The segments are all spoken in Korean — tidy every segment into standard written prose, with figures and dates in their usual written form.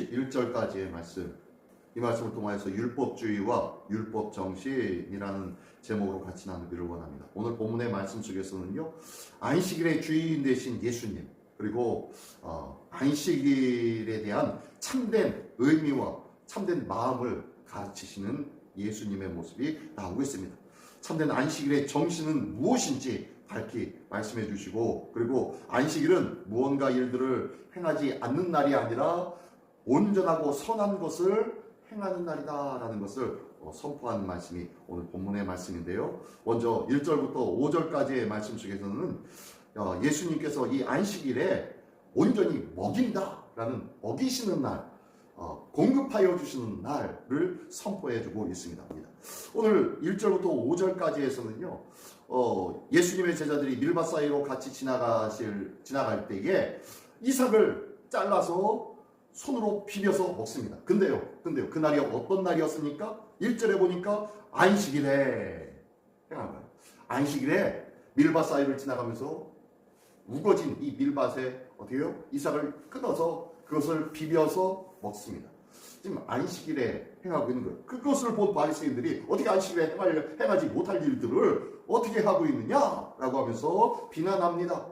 31절까지의 말씀, 이 말씀을 통하여서 율법주의와 율법정신이라는 제목으로 같이 나누기를 원합니다. 오늘 본문의 말씀 속에서는요, 안식일의 주인 되신 예수님, 그리고 안식일에 대한 참된 의미와 참된 마음을 가르치시는 예수님의 모습이 나오고 있습니다. 참된 안식일의 정신은 무엇인지 밝히 말씀해 주시고, 그리고 안식일은 무언가 일들을 행하지 않는 날이 아니라 온전하고 선한 것을 행하는 날이다라는 것을 선포하는 말씀이 오늘 본문의 말씀인데요. 먼저 1절부터 5절까지의 말씀 속에서는 예수님께서 이 안식일에 온전히 먹인다라는 먹이시는 날, 공급하여 주시는 날을 선포해 주고 있습니다. 오늘 1절부터 5절까지에서는요, 예수님의 제자들이 밀밭 사이로 같이 지나갈 때에 이삭을 잘라서 손으로 비벼서 먹습니다. 근데요, 그날이 어떤 날이었습니까? 1절에 보니까 안식일에 행한 거예요. 안식일에 밀밭 사이를 지나가면서 우거진 이 밀밭에 어떻게요? 이삭을 끊어서 그것을 비벼서 먹습니다. 지금 안식일에 행하고 있는 거예요. 그것을 본 바리새인들이 어떻게 안식일에 행하지 못할 일들을 어떻게 하고 있느냐라고 하면서 비난합니다.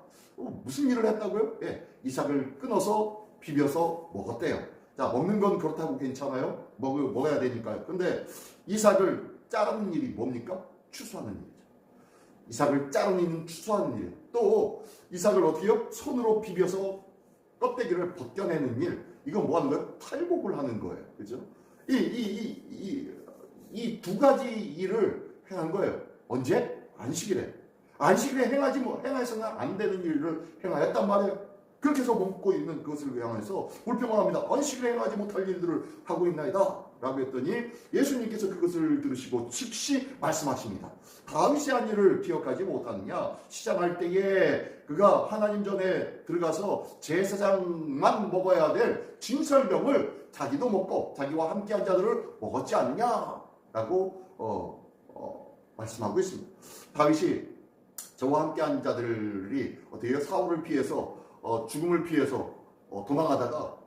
무슨 일을 했다고요? 이삭을 끊어서 비벼서 먹었대요. 자, 먹는 건 그렇다고 괜찮아요? 먹어야 되니까요. 근데 이삭을 자르는 일이 뭡니까? 추수하는 일이죠. 이삭을 자르는 일은 추수하는 일이에요. 또 이삭을 어떻게요? 손으로 비벼서 껍데기를 벗겨내는 일. 이건 뭐 하는 거예요? 탈곡을 하는 거예요. 그죠? 이 두 가지 일을 행한 거예요. 언제? 안식일에. 안식일에 행해서는 안 되는 일을 행하였단 말이에요. 그렇게 해서 먹고 있는 그것을 향해서 불평을 합니다. 안식일에 행하지 못할 일들을 하고 있나이다 라고 했더니 예수님께서 그것을 들으시고 즉시 말씀하십니다. 다윗이 한 일을 기억하지 못하느냐? 시작할 때에 그가 하나님 전에 들어가서 제사장만 먹어야 될 진설병을 자기도 먹고 자기와 함께한 자들을 먹었지 않느냐? 라고 말씀하고 있습니다. 다윗이 저와 함께한 자들이 어떻게 사울을 피해서 죽음을 피해서 도망하다가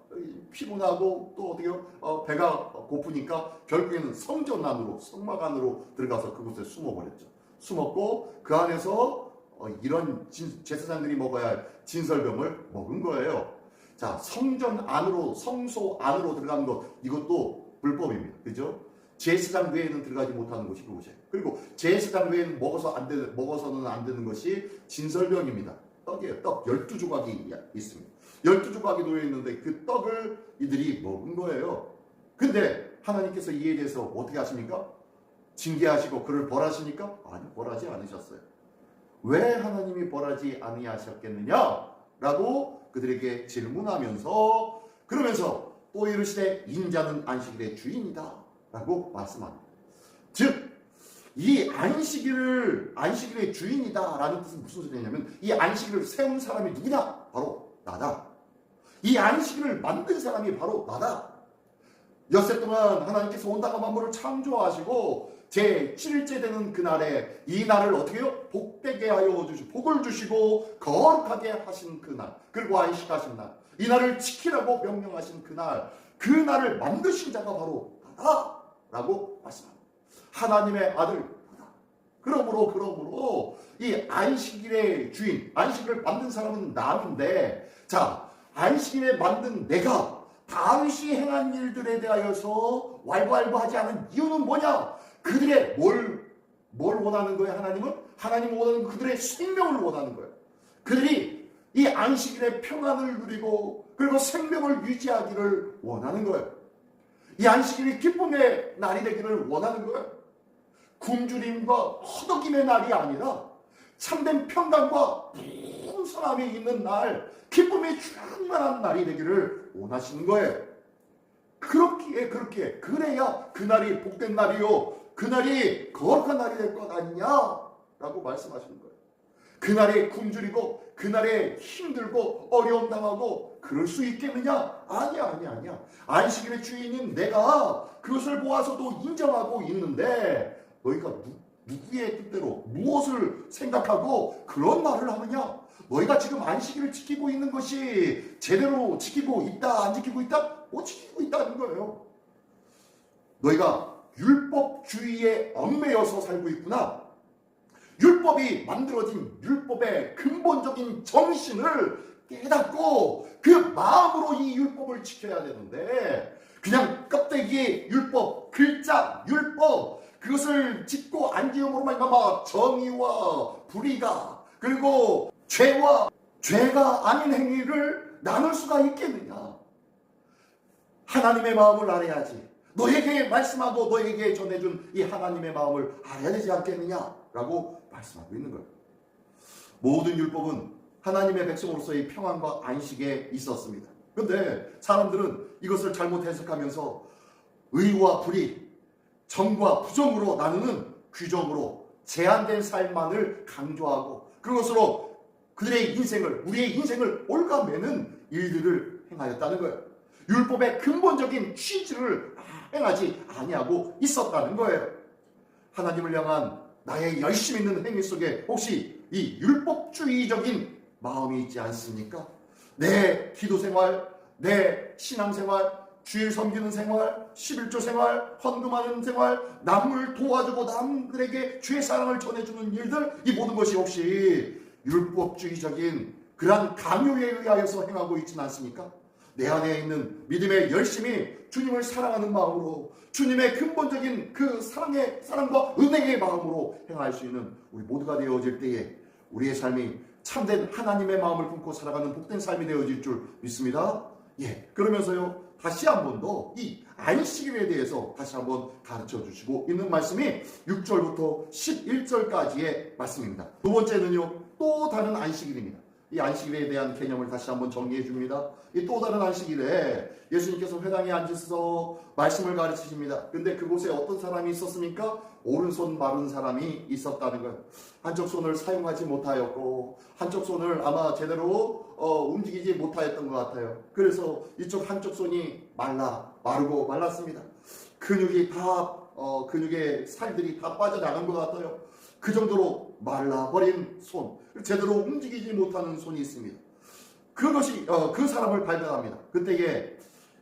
피곤하고 또 어떻게요? 배가 고프니까 결국에는 성전 안으로, 성막 안으로 들어가서 그곳에 숨어버렸죠. 숨었고 그 안에서 이런 제사장들이 먹어야 할 진설병을 먹은 거예요. 자, 성전 안으로, 성소 안으로 들어가는 것, 이것도 불법입니다. 그죠? 제사장 외에는 들어가지 못하는 것이 그곳이에요. 그리고 제사장 외에는 먹어서는 안 되는 것이 진설병입니다. 떡이에요. 떡 12조각이 있습니다. 12조각이 놓여 있는데 그 떡을 이들이 먹은 거예요. 근데 하나님께서 이에 대해서 어떻게 하십니까? 징계하시고 그를 벌하십니까? 아니, 벌하지 않으셨어요. 왜 하나님이 벌하지 아니하셨겠느냐? 라고 그들에게 질문하면서 그러면서 또 이르시되 인자는 안식일의 주인이다 라고 말씀합니다. 즉 이 안식일의 주인이다라는 뜻은 무슨 소리냐면 이 안식일을 세운 사람이 누구냐? 바로 나다. 이 안식일을 만든 사람이 바로 나다. 엿새 동안 하나님께서 온다가 만물을 창조하시고 제7일째 되는 그날에 이 날을 어떻게 해요? 복되게 하여 주시고 복을 주시고 거룩하게 하신 그날, 그리고 안식하신 날, 이 날을 지키라고 명령하신 그날, 그 날을 만드신 자가 바로 나다 라고 말씀합니다. 하나님의 아들. 그러므로 이 안식일의 주인, 안식일을 만든 사람은 나인데, 자, 안식일에 만든 내가 다윗이 행한 일들에 대하여서 왈가왈부하지 않은 이유는 뭐냐? 그들의 뭘 원하는 거예요? 하나님은 원하는 그들의 생명을 원하는 거예요. 그들이 이 안식일의 평안을 누리고 그리고 생명을 유지하기를 원하는 거예요. 이 안식일이 기쁨의 날이 되기를 원하는 거예요. 굶주림과 허덕임의 날이 아니라 참된 평강과 풍성함이 있는 날, 기쁨이 충만한 날이 되기를 원하시는 거예요. 그렇게 그래야 그날이 복된 날이요, 그날이 거룩한 날이 될 것 아니냐라고 말씀하시는 거예요. 그날에 굶주리고 그날에 힘들고 어려움 당하고 그럴 수 있겠느냐? 아니야. 안식일의 주인인 내가 그것을 보아서도 인정하고 있는데 너희가 누구의 뜻대로 무엇을 생각하고 그런 말을 하느냐? 너희가 지금 안식일을 지키고 있는 것이 제대로 지키고 있다, 안 지키고 있다? 못 지키고 있다는 거예요. 너희가 율법주의에 얽매여서 살고 있구나. 율법이 만들어진 율법의 근본적인 정신을 깨닫고 그 마음으로 이 율법을 지켜야 되는데 그냥 껍데기에 율법, 글자, 율법 그것을 짓고 안 지음으로 말미암아 정의와 불의가 그리고 죄가 아닌 행위를 나눌 수가 있겠느냐. 하나님의 마음을 알아야지. 너에게 말씀하고 너에게 전해준 이 하나님의 마음을 알아야 되지 않겠느냐라고 말씀하고 있는 거예요. 모든 율법은 하나님의 백성으로서의 평안과 안식에 있었습니다. 그런데 사람들은 이것을 잘못 해석하면서 의와 불의, 정과 부정으로 나누는 규정으로 제한된 삶만을 강조하고 그것으로 그들의 인생을, 우리의 인생을 올가매는 일들을 행하였다는 거예요. 율법의 근본적인 취지를 행하지 아니하고 있었다는 거예요. 하나님을 향한 나의 열심 있는 행위 속에 혹시 이 율법주의적인 마음이 있지 않습니까? 내 기도생활, 내 신앙생활, 주일 섬기는 생활, 11조 생활, 헌금하는 생활, 남을 도와주고 남들에게 주의 사랑을 전해주는 일들, 이 모든 것이 혹시 율법주의적인 그러한 강요에 의하여서 행하고 있지는 않습니까? 내 안에 있는 믿음의 열심이 주님을 사랑하는 마음으로 주님의 근본적인 그 사랑과 은혜의 마음으로 행할 수 있는 우리 모두가 되어질 때에 우리의 삶이 참된 하나님의 마음을 품고 살아가는 복된 삶이 되어질 줄 믿습니다. 그러면서요 다시 한 번 더 이 안식일에 대해서 다시 한번 가르쳐 주시고 있는 말씀이 6절부터 11절까지의 말씀입니다. 두 번째는요 또 다른 안식일입니다. 이 안식일에 대한 개념을 다시 한번 정리해 줍니다. 이 또 다른 안식일에 예수님께서 회당에 앉으셔서 말씀을 가르치십니다. 근데 그곳에 어떤 사람이 있었습니까? 오른손 마른 사람이 있었다는 거예요. 한쪽 손을 사용하지 못하였고 한쪽 손을 아마 제대로 움직이지 못하였던 것 같아요. 그래서 이쪽 한쪽 손이 마르고 말랐습니다. 근육의 살들이 다 빠져나간 것 같아요. 그 정도로 말라버린 손, 제대로 움직이지 못하는 손이 있습니다. 그것이 그 사람을 발견합니다. 그때에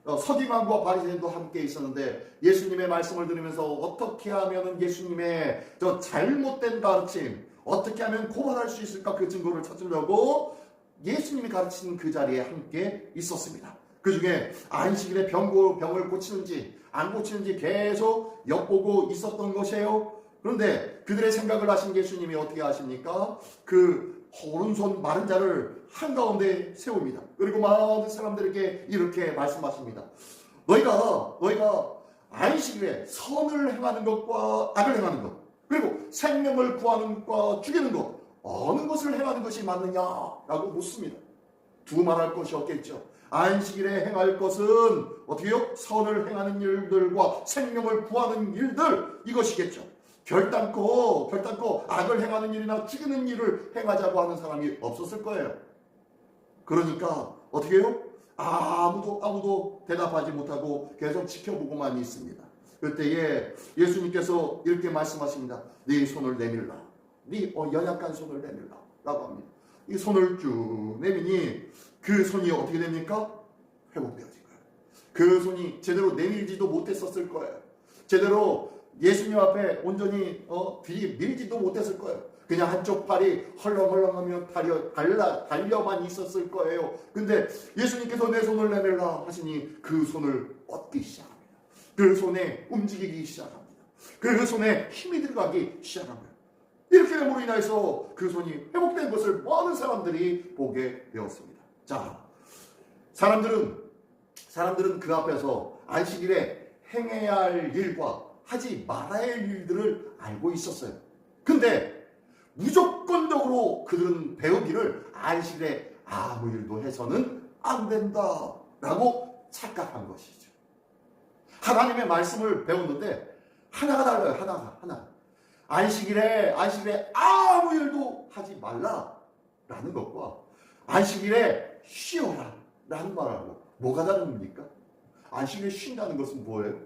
서기관과 바리새인도 함께 있었는데 예수님의 말씀을 들으면서 어떻게 하면 예수님의 저 잘못된 가르침, 어떻게 하면 고발할 수 있을까 그 증거를 찾으려고 예수님이 가르치는 그 자리에 함께 있었습니다. 그 중에 안식일에 병을 고치는지 안 고치는지 계속 엿보고 있었던 것이에요. 그런데 그들의 생각을 하신 예수님이 어떻게 하십니까? 그 오른손 마른 자를 한가운데 세웁니다. 그리고 많은 사람들에게 이렇게 말씀하십니다. 너희가 안식일에 선을 행하는 것과 악을 행하는 것 그리고 생명을 구하는 것과 죽이는 것 어느 것을 행하는 것이 맞느냐라고 묻습니다. 두말할 것이 없겠죠. 안식일에 행할 것은 어떻게요? 선을 행하는 일들과 생명을 구하는 일들 이것이겠죠. 결단코 악을 행하는 일이나 죽이는 일을 행하자고 하는 사람이 없었을 거예요. 그러니까 어떻게 해요? 아무도 대답하지 못하고 계속 지켜보고만 있습니다. 그때에 예수님께서 이렇게 말씀하십니다. 네 손을 내밀라. 네 연약한 손을 내밀라. 라고 합니다. 이 손을 쭉 내미니 그 손이 어떻게 됩니까? 회복되어진 거예요. 그 손이 제대로 내밀지도 못했었을 거예요. 제대로 예수님 앞에 온전히 들이밀지도 못했을 거예요. 그냥 한쪽 팔이 헐렁헐렁하며 달려만 있었을 거예요. 근데 예수님께서 내 손을 내밀라 하시니 그 손을 얻기 시작합니다. 그 손에 움직이기 시작합니다. 그 손에 힘이 들어가기 시작합니다. 이렇게 됨으로 인해서 그 손이 회복된 것을 많은 사람들이 보게 되었습니다. 자, 사람들은 그 앞에서 안식일에 행해야 할 일과 하지 말아야 할 일들을 알고 있었어요. 근데 무조건적으로 그들은 배우기를 안식일에 아무 일도 해서는 안 된다라고 착각한 것이죠. 하나님의 말씀을 배웠는데 하나가 달라요. 하나. 안식일에 아무 일도 하지 말라라는 것과 안식일에 쉬어라라는 말하고 뭐가 다릅니까? 안식일에 쉰다는 것은 뭐예요?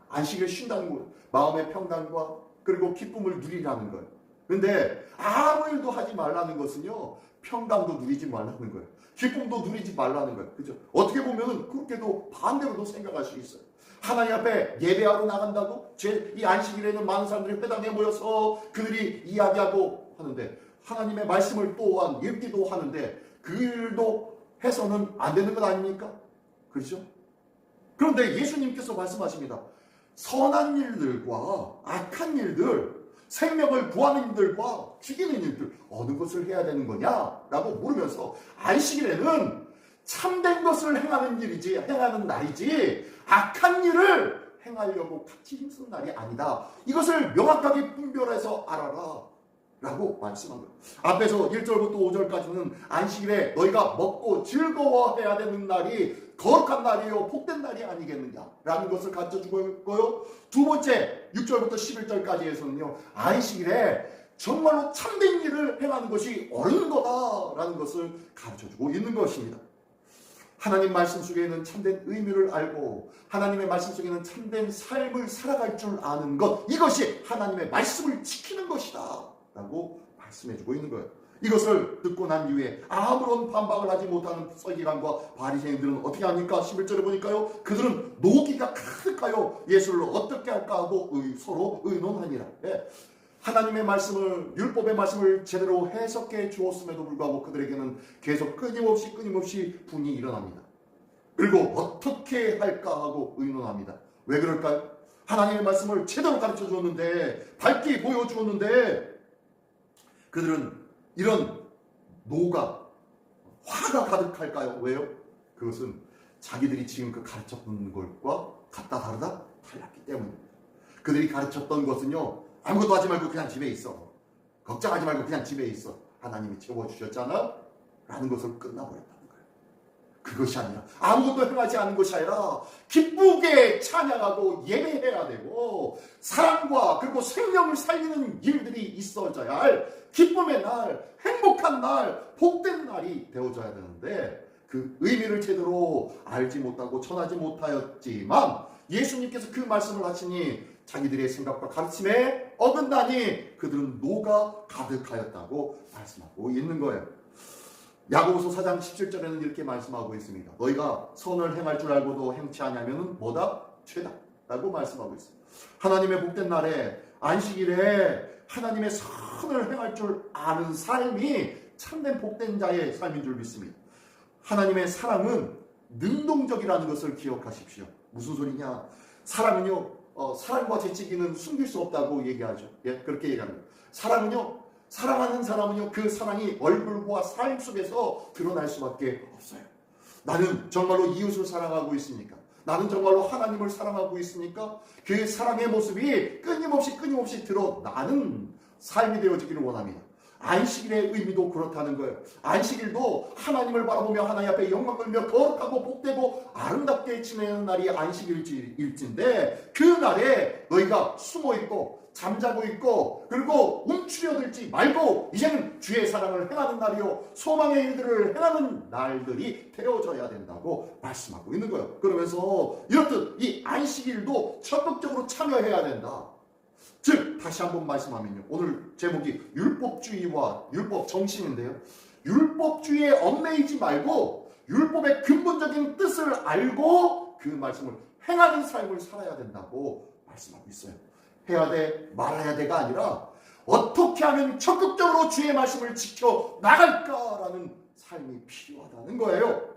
안식일에 쉰다는 것, 마음의 평강과 그리고 기쁨을 누리라는 거예요. 근데 아무 일도 하지 말라는 것은요, 평강도 누리지 말라는 거예요. 기쁨도 누리지 말라는 거예요. 그죠? 어떻게 보면은 그렇게도 반대로도 생각할 수 있어요. 하나님 앞에 예배하러 나간다고 이 안식일에는 많은 사람들이 회당에 모여서 그들이 이야기하고 하는데 하나님의 말씀을 또한 읽기도 하는데 그 일도 해서는 안 되는 것 아닙니까? 그렇죠? 그런데 예수님께서 말씀하십니다. 선한 일들과 악한 일들, 생명을 구하는 일들과 죽이는 일들 어느 것을 해야 되는 거냐라고 물으면서 안식일에는 참된 것을 행하는 날이지 악한 일을 행하려고 같이 힘쓰는 날이 아니다. 이것을 명확하게 분별해서 알아라 라고 말씀한 거예요. 앞에서 1절부터 5절까지는 안식일에 너희가 먹고 즐거워해야 되는 날이 거룩한 날이요 복된 날이 아니겠느냐라는 것을 가르쳐주고 있고요. 두 번째 6절부터 11절까지에서는요. 안식일에 정말로 참된 일을 행하는 것이 옳은 거다라는 것을 가르쳐주고 있는 것입니다. 하나님 말씀 속에는 참된 의미를 알고 하나님의 말씀 속에는 참된 삶을 살아갈 줄 아는 것, 이것이 하나님의 말씀을 지키는 것이다 라고 말씀해주고 있는 거예요. 이것을 듣고 난 이후에 아무런 반박을 하지 못하는 서기관과 바리새인들은 어떻게 합니까? 11절에 보니까요. 그들은 노기가 가득하여 예수를 어떻게 할까 하고 서로 의논하니라. 예. 하나님의 말씀을, 율법의 말씀을 제대로 해석해 주었음에도 불구하고 그들에게는 계속 끊임없이 분이 일어납니다. 그리고 어떻게 할까 하고 의논합니다. 왜 그럴까요? 하나님의 말씀을 제대로 가르쳐 주었는데, 밝게 보여주었는데 그들은 이런 노가, 화가 가득할까요? 왜요? 그것은 자기들이 지금껏 가르쳤던 것과 같다 다르다? 달랐기 때문입니다. 그들이 가르쳤던 것은요, 아무것도 하지 말고 그냥 집에 있어. 걱정하지 말고 그냥 집에 있어. 하나님이 채워주셨잖아? 라는 것을 끝나버렸다는 거예요. 그것이 아니라, 아무것도 행하지 않는 것이 아니라 기쁘게 찬양하고 예배해야 되고 사랑과 그리고 생명을 살리는 일들이 있어져야 할 기쁨의 날, 행복한 날, 복된 날이 되어져야 되는데 그 의미를 제대로 알지 못하고 전하지 못하였지만 예수님께서 그 말씀을 하시니 자기들의 생각과 가르침에 어긋나니 그들은 노가 가득하였다고 말씀하고 있는 거예요. 야고보서 4장 17절에는 이렇게 말씀하고 있습니다. 너희가 선을 행할 줄 알고도 행치 아니하면은 뭐다? 죄다 라고 말씀하고 있습니다. 하나님의 복된 날에 안식일에 하나님의 선을 행할 줄 아는 삶이 참된 복된 자의 삶인 줄 믿습니다. 하나님의 사랑은 능동적이라는 것을 기억하십시오. 무슨 소리냐? 사랑은요, 사랑과 재치기는 숨길 수 없다고 얘기하죠. 예, 그렇게 얘기합니다. 사랑은요, 사랑하는 사람은요, 그 사랑이 얼굴과 삶 속에서 드러날 수밖에 없어요. 나는 정말로 이웃을 사랑하고 있습니까? 나는 정말로 하나님을 사랑하고 있습니까? 그 사랑의 모습이 끊임없이 드러나는 삶이 되어지기를 원합니다. 안식일의 의미도 그렇다는 거예요. 안식일도 하나님을 바라보며 하나님 앞에 영광 돌며 거룩하고 복되고 아름답게 지내는 날이 안식일인데 그 날에 너희가 숨어있고 잠자고 있고 그리고 움츠려들지 말고 이제는 주의 사랑을 행하는 날이요 소망의 일들을 행하는 날들이 되어져야 된다고 말씀하고 있는 거예요. 그러면서 이렇듯 이 안식일도 적극적으로 참여해야 된다. 즉 다시 한번 말씀하면요, 오늘 제목이 율법주의와 율법 정신인데요, 율법주의에 얽매이지 말고 율법의 근본적인 뜻을 알고 그 말씀을 행하는 삶을 살아야 된다고 말씀하고 있어요. 해야 돼 말아야 돼가 아니라 어떻게 하면 적극적으로 주의 말씀을 지켜 나갈까라는 삶이 필요하다는 거예요.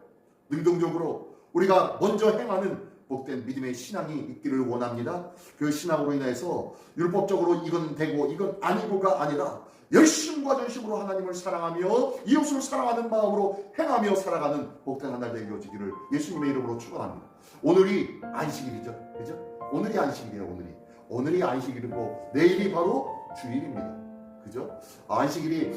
능동적으로 우리가 먼저 행하는 복된 믿음의 신앙이 있기를 원합니다. 그 신앙으로 인해서 율법적으로 이건 되고 이건 아니고가 아니라 열심과 전심으로 하나님을 사랑하며 이웃을 사랑하는 마음으로 행하며 살아가는 복된 한 날 되어지기를 예수님의 이름으로 축원합니다. 오늘이 안식일이죠. 그죠? 오늘이 안식일이에요. 오늘이 안식일이고 내일이 바로 주일입니다. 그죠? 안식일이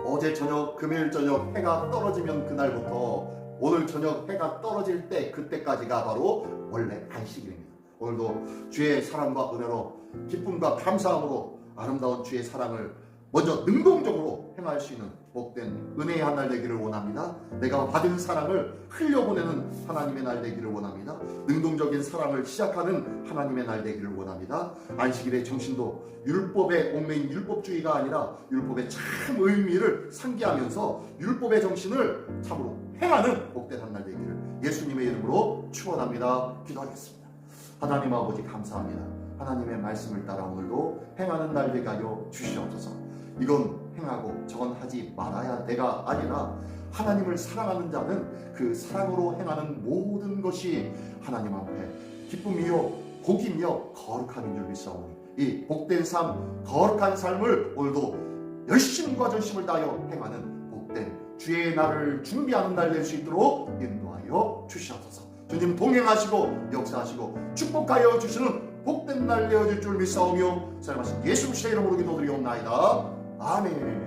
어제 저녁, 금요일 저녁 해가 떨어지면 그날부터 오늘 저녁 해가 떨어질 때 그때까지가 바로 원래 안식일입니다. 오늘도 주의 사랑과 은혜로 기쁨과 감사함으로 아름다운 주의 사랑을 먼저 능동적으로 행할 수 있는 복된 은혜의 한 날 되기를 원합니다. 내가 받은 사랑을 흘려보내는 하나님의 날 되기를 원합니다. 능동적인 사랑을 시작하는 하나님의 날 되기를 원합니다. 안식일의 정신도 율법의 얽매인 율법주의가 아니라 율법의 참 의미를 상기하면서 율법의 정신을 참으로 행하는 복된 한 날 되기를 예수님의 이름으로 축원합니다. 기도하겠습니다. 하나님 아버지 감사합니다. 하나님의 말씀을 따라 오늘도 행하는 날 되게 하여 주시옵소서. 이건 행하고 저건 하지 말아야 내가 아니라 하나님을 사랑하는 자는 그 사랑으로 행하는 모든 것이 하나님 앞에 기쁨이요 복이며 거룩함인 줄 믿사오니 이 복된 삶, 거룩한 삶을 오늘도 열심과 전심을 다하여 행하는 복된 주의 날을 준비하는 날 될 수 있도록 인도하여 주시옵소서. 주님 동행하시고 역사하시고 축복하여 주시는 복된 날 되어질 줄 믿사오며 사랑하신 예수 그리스도의 이름으로 기도드리옵나이다. 아멘.